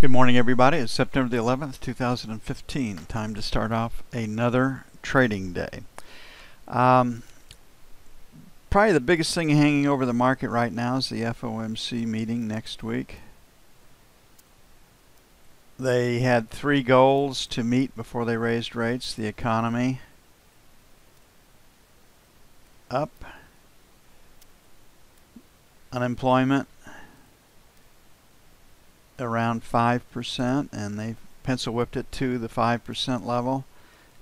Good morning, everybody. It's September the 11th, 2015. Time to start off another trading day. Probably the biggest thing hanging over the market right now is the FOMC meeting next week. They had three goals to meet before they raised rates: the economy up, unemployment around 5%, and they pencil whipped it to the 5% level,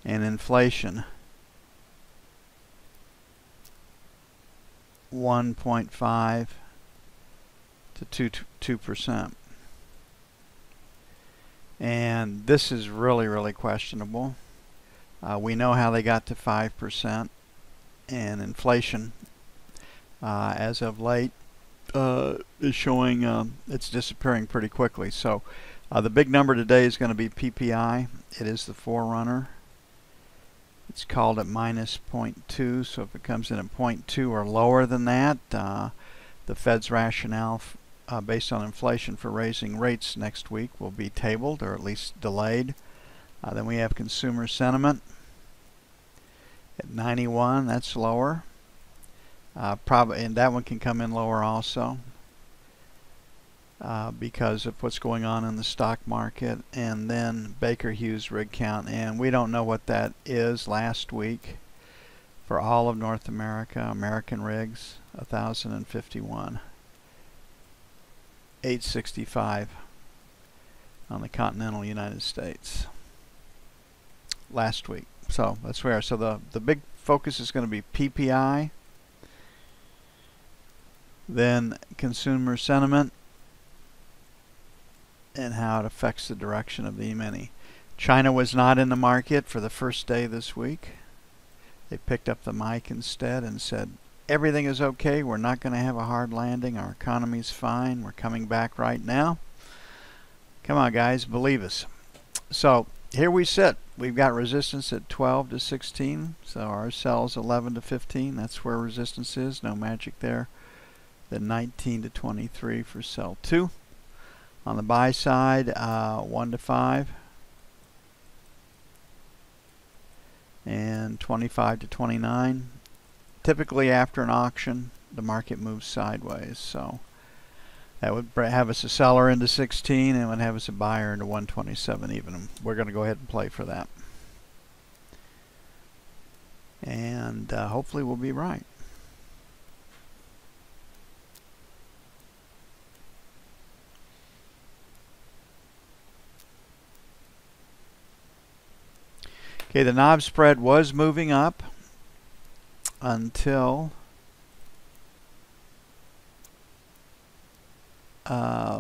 and inflation 1.5 to 2%. And this is really questionable. We know how they got to 5%, and inflation as of late is showing it's disappearing pretty quickly. So the big number today is going to be PPI. It is the forerunner. It's called at minus 0.2, so if it comes in at 0.2 or lower than that, the Fed's rationale based on inflation for raising rates next week will be tabled, or at least delayed. Then we have consumer sentiment at 91. That's lower. Probably, and that one can come in lower also because of what's going on in the stock market. And then Baker Hughes rig count, and we don't know what that is. Last week for all of North America, American rigs 1,051, 865 on the continental United States last week. So that's where. So the big focus is going to be PPI, then consumer sentiment, and how it affects the direction of the E-mini. China was not in the market for the first day this week. They picked up the mic instead and said, everything is okay. We're not going to have a hard landing. Our economy's fine. We're coming back right now. Come on, guys, believe us. So here we sit. We've got resistance at 12 to 16. So our sell's 11 to 15. That's where resistance is. No magic there. Then 19 to 23 for sell 2. On the buy side, 1 to 5. And 25 to 29. Typically after an auction, the market moves sideways. So that would have us a seller into 16 and would have us a buyer into 127 even. We're going to go ahead and play for that. And hopefully we'll be right. Okay, the knob spread was moving up until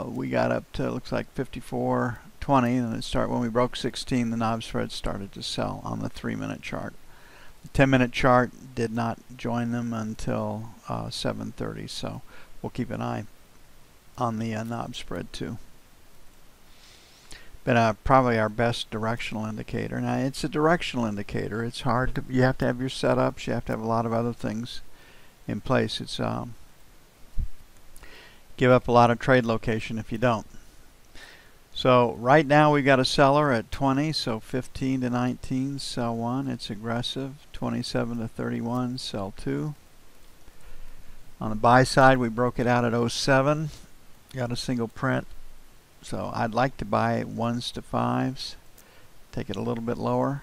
we got up to, looks like 54.20, and when we broke 16, the knob spread started to sell on the 3-minute chart. The 10-minute chart did not join them until 7:30, so we'll keep an eye on the knob spread too. But probably our best directional indicator. Now, it's a directional indicator. It's hard to, you have to have your setups. You have to have a lot of other things in place. It's give up a lot of trade location if you don't. So right now we've got a seller at 20, so 15 to 19, sell 1. It's aggressive. 27 to 31, sell 2. On the buy side, we broke it out at 07. Got a single print. So I'd like to buy 1s to 5s, take it a little bit lower,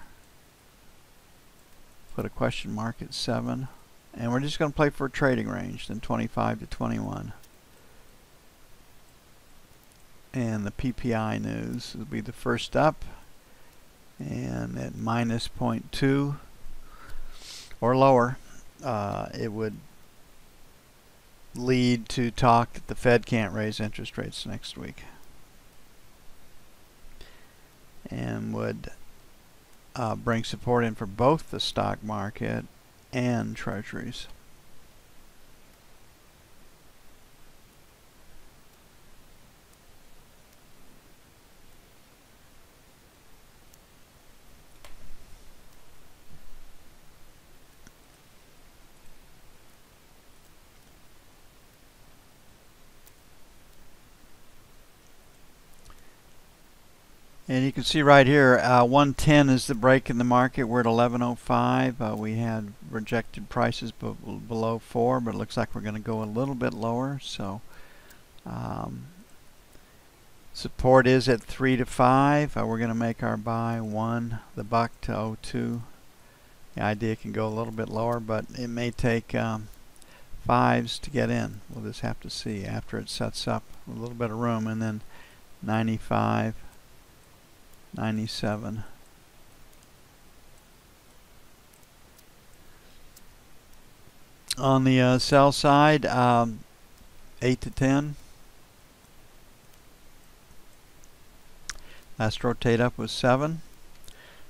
put a question mark at 7, and we're just going to play for a trading range, then 25 to 21. And the PPI news will be the first up, and at minus 0.2 or lower, it would lead to talk that the Fed can't raise interest rates next week, and would bring support in for both the stock market and treasuries. And you can see right here, 110 is the break in the market. We're at 1105. We had rejected prices below 4, but it looks like we're going to go a little bit lower. So support is at 3 to 5. We're going to make our buy 1, the buck to 02. The idea can go a little bit lower, but it may take 5s to get in. We'll just have to see after it sets up a little bit of room. And then 95, 97. On the sell side, 8 to 10. Last rotate up was 7.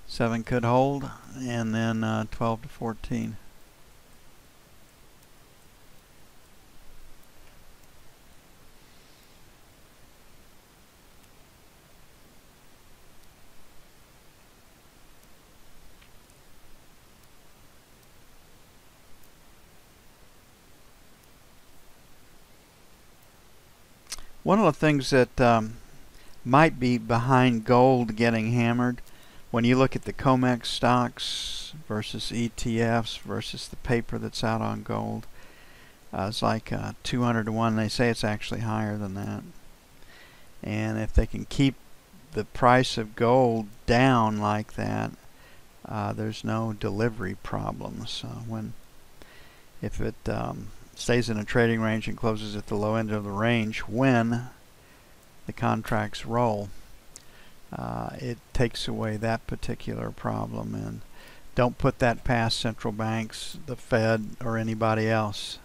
7 could hold, and then 12 to 14. One of the things that might be behind gold getting hammered, when you look at the COMEX stocks versus ETFs versus the paper that's out on gold, it's like 200 to 1. They say it's actually higher than that. And if they can keep the price of gold down like that, there's no delivery problems. If it stays in a trading range and closes at the low end of the range when the contracts roll, it takes away that particular problem. And don't put that past central banks, the Fed, or anybody else.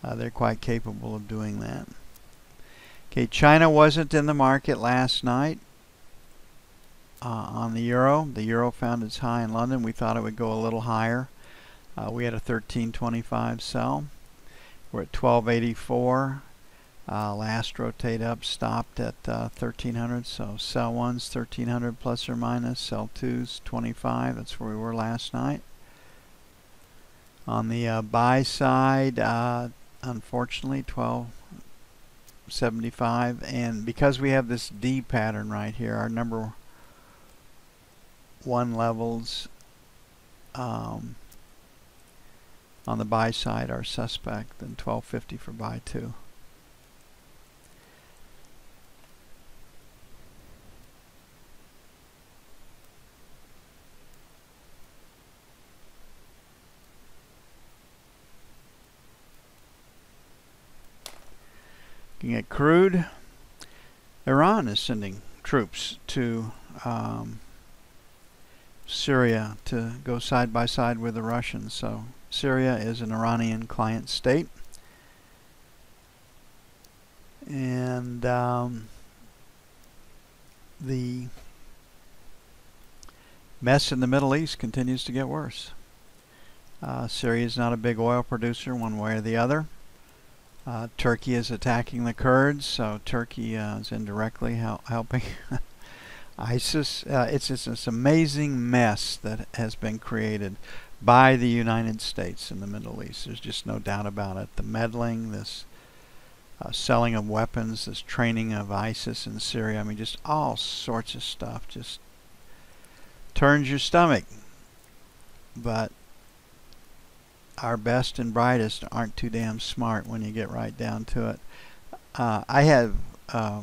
They're quite capable of doing that. Okay, China wasn't in the market last night on the euro. The euro found its high in London. We thought it would go a little higher. We had a 13.25 sell. We're at 12.84. Last rotate up stopped at 1300. So sell 1's 1300 plus or minus. Sell 2's 25. That's where we were last night. On the buy side, unfortunately, 12.75. And because we have this D pattern right here, our number 1 levels on the buy side are suspect, then 12.50 for buy 2. Looking at crude, Iran is sending troops to Syria to go side by side with the Russians. So Syria is an Iranian client state, and the mess in the Middle East continues to get worse. Syria is not a big oil producer one way or the other. Turkey is attacking the Kurds, so Turkey is indirectly helping ISIS. It's this amazing mess that has been created by the United States in the Middle East. There's just no doubt about it. The meddling, this selling of weapons, this training of ISIS in Syria, I mean, just all sorts of stuff just turns your stomach. But our best and brightest aren't too damn smart when you get right down to it. I have a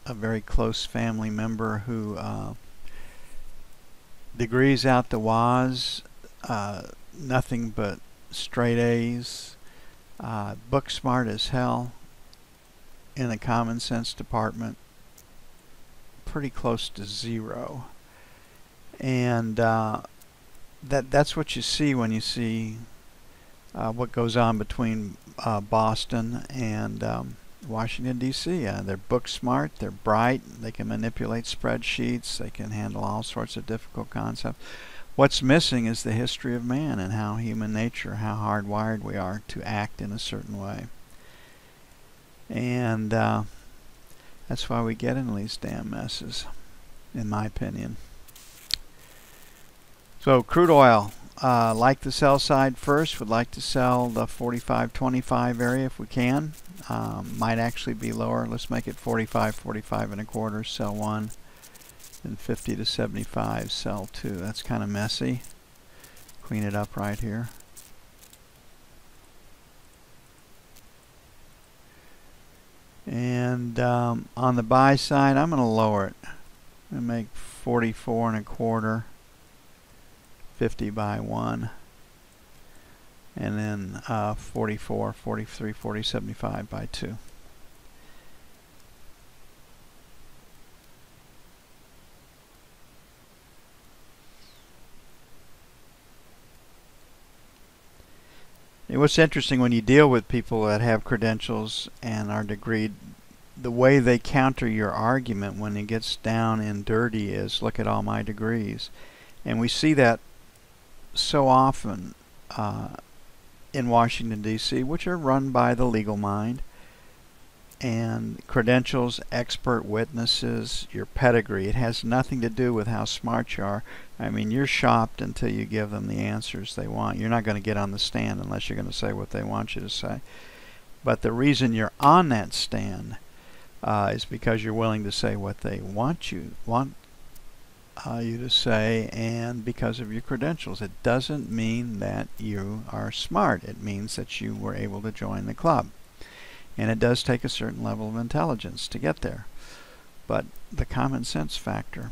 very close family member who degrees out the waz, nothing but straight A's, book smart as hell in the common sense department, pretty close to 0. And that's what you see when you see what goes on between Boston and Washington, D.C. They're book smart, they're bright, they can manipulate spreadsheets, they can handle all sorts of difficult concepts. What's missing is the history of man and how human nature, how hardwired we are to act in a certain way. And that's why we get into these damn messes, in my opinion. So crude oil, like the sell side first, would like to sell the 45.25 area if we can. Might actually be lower. Let's make it 45 and a quarter, sell 1. Then 50 to 75, sell 2. That's kind of messy. Clean it up right here. And on the buy side, I'm going to lower it. I'm going to make 44 1/4, 50 by 1, and then 44, 43, 40, 75 by 2. What's interesting when you deal with people that have credentials and are degreed, the way they counter your argument when it gets down and dirty is, look at all my degrees. And we see that so often in Washington, D.C., which are run by the legal mind. And credentials, expert witnesses, your pedigree, it has nothing to do with how smart you are. I mean, you're shopped until you give them the answers they want. You're not going to get on the stand unless you're going to say what they want you to say. But the reason you're on that stand is because you're willing to say what they want you to say, and because of your credentials. It doesn't mean that you are smart. It means that you were able to join the club. And it does take a certain level of intelligence to get there. But the common sense factor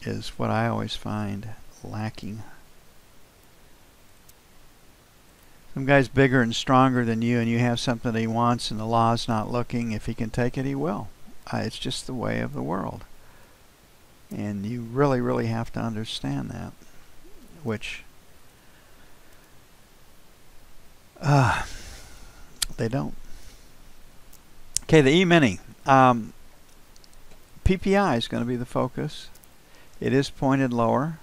is what I always find lacking. Some guy's bigger and stronger than you, and you have something that he wants and the law's not looking. If he can take it, he will. It's just the way of the world. And you really, really have to understand that. Which they don't. Okay, the E-mini. PPI is going to be the focus. It is pointed lower.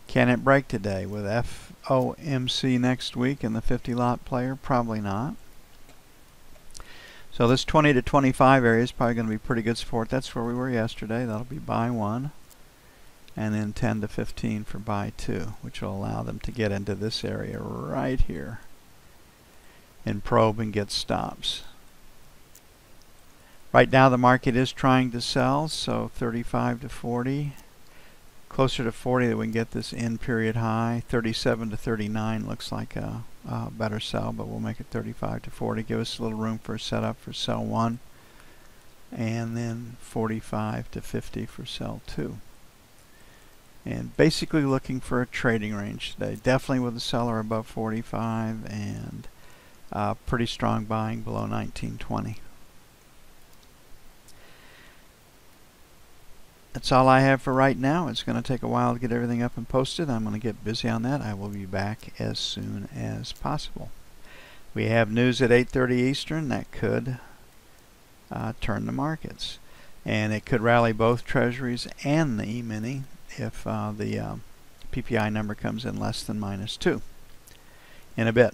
Can it break today with FOMC next week and the 50 lot player? Probably not. So this 20 to 25 area is probably going to be pretty good support. That's where we were yesterday. That'll be buy 1. And then 10 to 15 for buy 2, which will allow them to get into this area right here and probe and get stops. Right now the market is trying to sell, so 35 to 40. Closer to 40 that we can get this in period high. 37 to 39 looks like a better sell, but we'll make it 35 to 40. Give us a little room for a setup for sell 1. And then 45 to 50 for sell 2. And basically looking for a trading range today. Definitely with the seller above 45 and pretty strong buying below 1920. That's all I have for right now. It's going to take a while to get everything up and posted. I'm going to get busy on that. I will be back as soon as possible. We have news at 8:30 Eastern that could turn the markets. And it could rally both treasuries and the E-mini if the PPI number comes in less than -2. In a bit.